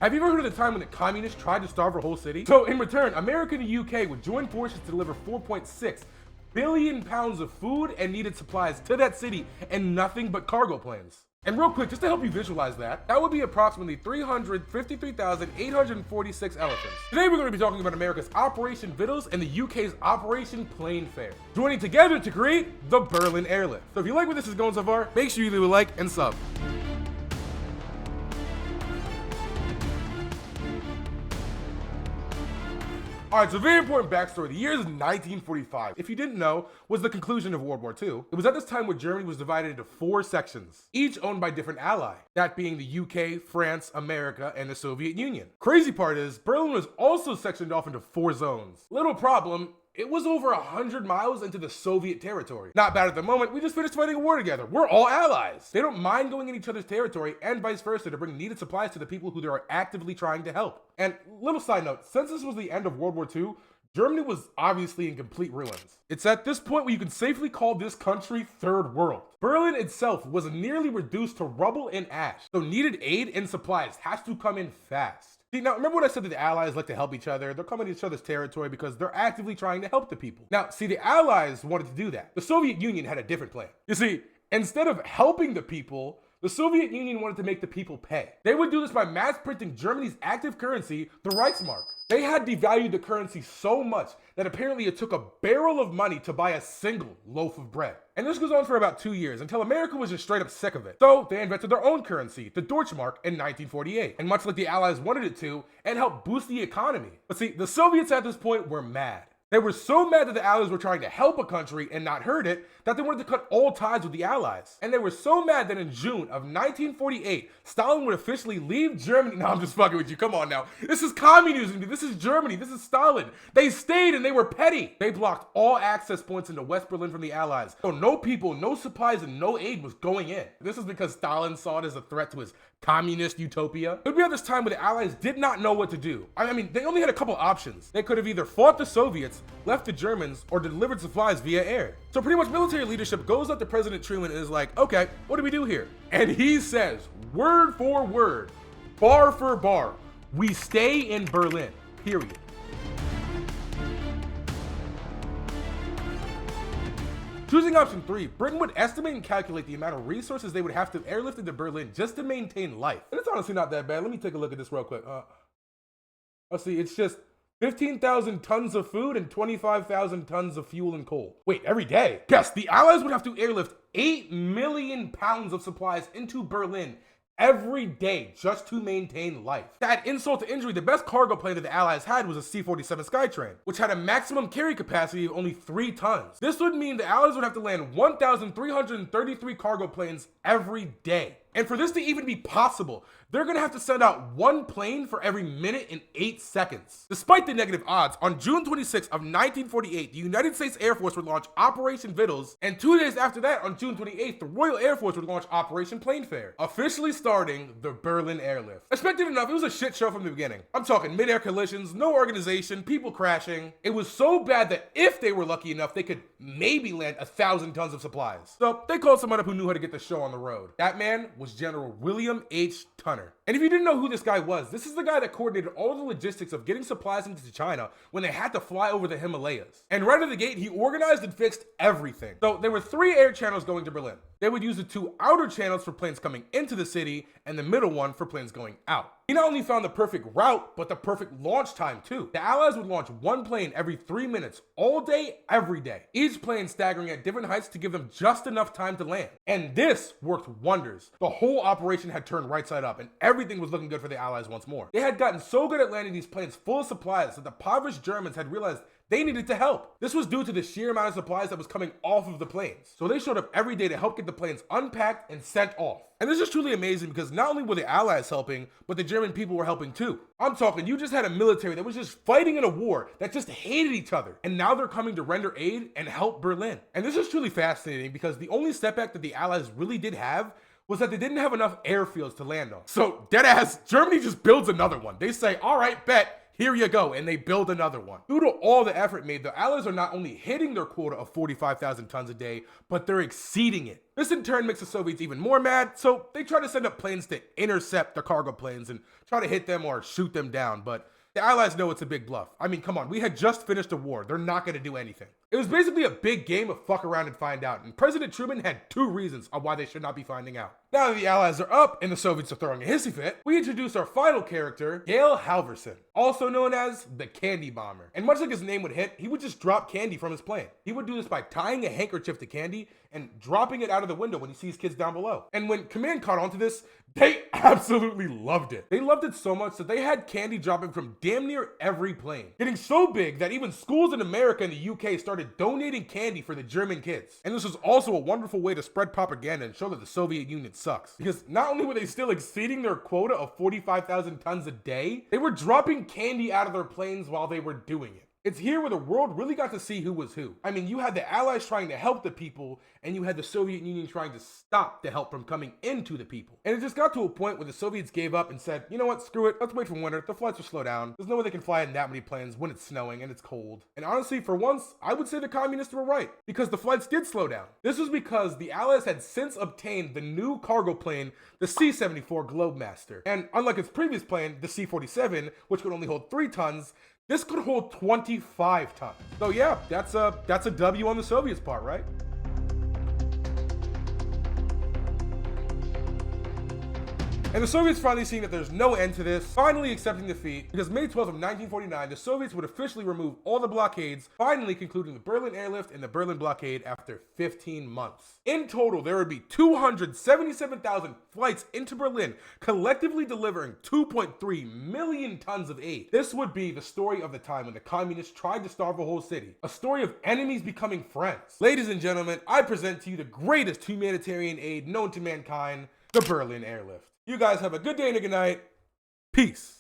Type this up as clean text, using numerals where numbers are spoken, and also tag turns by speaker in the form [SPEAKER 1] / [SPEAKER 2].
[SPEAKER 1] Have you ever heard of the time when the communists tried to starve a whole city? So in return, America and the UK would join forces to deliver 4.6 billion pounds of food and needed supplies to that city and nothing but cargo planes. And real quick, just to help you visualize that would be approximately 353,846 elephants. Today we're going to be talking about America's Operation Vittles and the UK's Operation Plainfare, joining together to create the Berlin Airlift. So if you like where this is going so far, make sure you leave a like and sub. Alright, so very important backstory. The year is 1945. If you didn't know, was the conclusion of World War II. It was at this time where Germany was divided into 4 sections, each owned by different ally, that being the UK, France, America, and the Soviet Union. Crazy part is, Berlin was also sectioned off into 4 zones. Little problem, it was over 100 miles into the Soviet territory. Not bad at the moment, we just finished fighting a war together. We're all allies. They don't mind going in each other's territory and vice versa to bring needed supplies to the people who they are actively trying to help. And little side note, since this was the end of World War II, Germany was obviously in complete ruins. It's at this point where you can safely call this country third world. Berlin itself was nearly reduced to rubble and ash, so needed aid and supplies has to come in fast. See, now remember what I said that the Allies like to help each other? They're coming to each other's territory because they're actively trying to help the people. Now, see, the Allies wanted to do that. The Soviet Union had a different plan. You see, instead of helping the people, the Soviet Union wanted to make the people pay. They would do this by mass printing Germany's active currency, the Reichsmark. They had devalued the currency so much that apparently it took a barrel of money to buy a single loaf of bread. And this goes on for about 2 years until America was just straight up sick of it. So they invented their own currency, the Deutschmark, in 1948. And much like the Allies wanted it to, and helped boost the economy. But see, the Soviets at this point were mad. They were so mad that the Allies were trying to help a country and not hurt it that they wanted to cut all ties with the Allies. And they were so mad that in June of 1948, Stalin would officially leave Germany. No, I'm just fucking with you. Come on now. This is communism. This is Germany. This is Stalin. They stayed and they were petty. They blocked all access points into West Berlin from the Allies. So no people, no supplies, and no aid was going in. This is because Stalin saw it as a threat to his communist utopia. It would be at this time where the Allies did not know what to do. I mean, they only had a couple options. They could have either fought the Soviets, left the Germans, or delivered supplies via air. So pretty much military leadership goes up to President Truman and is like, okay, what do we do here? And he says, word for word, bar for bar, we stay in Berlin, period. Choosing option 3, Britain would estimate and calculate the amount of resources they would have to airlift into Berlin just to maintain life. And it's honestly not that bad. Let me take a look at this real quick. Let's see, it's just 15,000 tons of food and 25,000 tons of fuel and coal. Wait, every day? Yes, the Allies would have to airlift 8 million pounds of supplies into Berlin every day just to maintain life. To add insult to injury, the best cargo plane that the Allies had was a C-47 Skytrain, which had a maximum carry capacity of only 3 tons. This would mean the Allies would have to land 1,333 cargo planes every day. And for this to even be possible, they're gonna have to send out 1 plane for every minute and 8 seconds. Despite the negative odds, on June 26 of 1948, the United States Air Force would launch Operation Vittles, and 2 days after that, on June 28th, the Royal Air Force would launch Operation Plainfare, officially starting the Berlin Airlift. Expected enough, it was a shit show from the beginning. I'm talking mid-air collisions, no organization, people crashing. It was so bad that if they were lucky enough, they could maybe land 1,000 tons of supplies. So they called someone up who knew how to get the show on the road. That man was General William H. Tunner. And if you didn't know who this guy was, this is the guy that coordinated all the logistics of getting supplies into China when they had to fly over the Himalayas. And right out of the gate, he organized and fixed everything. So there were 3 air channels going to Berlin. They would use the 2 outer channels for planes coming into the city and the middle one for planes going out. He not only found the perfect route, but the perfect launch time too. The Allies would launch 1 plane every 3 minutes, all day, every day. Each plane staggering at different heights to give them just enough time to land. And this worked wonders. The whole operation had turned right side up and everything was looking good for the Allies once more. They had gotten so good at landing these planes full of supplies that the impoverished Germans had realized they needed to help. This was due to the sheer amount of supplies that was coming off of the planes. So they showed up every day to help get the planes unpacked and sent off. And this is truly amazing because not only were the Allies helping, but the German people were helping too. I'm talking, you just had a military that was just fighting in a war that just hated each other. And now they're coming to render aid and help Berlin. And this is truly fascinating because the only setback that the Allies really did have was that they didn't have enough airfields to land on. So deadass, Germany just builds another one. They say, all right, bet. here you go, and they build another one. Due to all the effort made, the Allies are not only hitting their quota of 45,000 tons a day, but they're exceeding it. This in turn makes the Soviets even more mad, so they try to send up planes to intercept the cargo planes and try to hit them or shoot them down, but the Allies know it's a big bluff. I mean, come on, we had just finished a war. They're not going to do anything. It was basically a big game of fuck around and find out, and President Truman had 2 reasons on why they should not be finding out. Now that the Allies are up and the Soviets are throwing a hissy fit, we introduce our final character, Gail Halvorson, also known as the Candy Bomber. And much like his name would hint, he would just drop candy from his plane. He would do this by tying a handkerchief to candy and dropping it out of the window when he sees kids down below. And when Command caught on to this, they absolutely loved it. They loved it so much that they had candy dropping from damn near every plane, getting so big that even schools in America and the UK started donating candy for the German kids. And this was also a wonderful way to spread propaganda and show that the Soviet Union sucks. Because not only were they still exceeding their quota of 45,000 tons a day, they were dropping candy out of their planes while they were doing it. It's here where the world really got to see who was who. I mean, you had the Allies trying to help the people, and you had the Soviet Union trying to stop the help from coming into the people. And it just got to a point where the Soviets gave up and said, you know what, screw it, let's wait for winter, the flights will slow down. There's no way they can fly in that many planes when it's snowing and it's cold. And honestly, for once, I would say the communists were right, because the flights did slow down. This was because the Allies had since obtained the new cargo plane, the C-74 Globemaster. And unlike its previous plane, the C-47, which could only hold 3 tons, this could hold 25 tons. So yeah, that's a W on the Soviets' part, right? And the Soviets finally seeing that there's no end to this, finally accepting defeat, because May 12th of 1949, the Soviets would officially remove all the blockades, finally concluding the Berlin Airlift and the Berlin Blockade after 15 months. In total, there would be 277,000 flights into Berlin, collectively delivering 2.3 million tons of aid. This would be the story of the time when the communists tried to starve a whole city, a story of enemies becoming friends. Ladies and gentlemen, I present to you the greatest humanitarian aid known to mankind, the Berlin Airlift. You guys have a good day and a good night. Peace.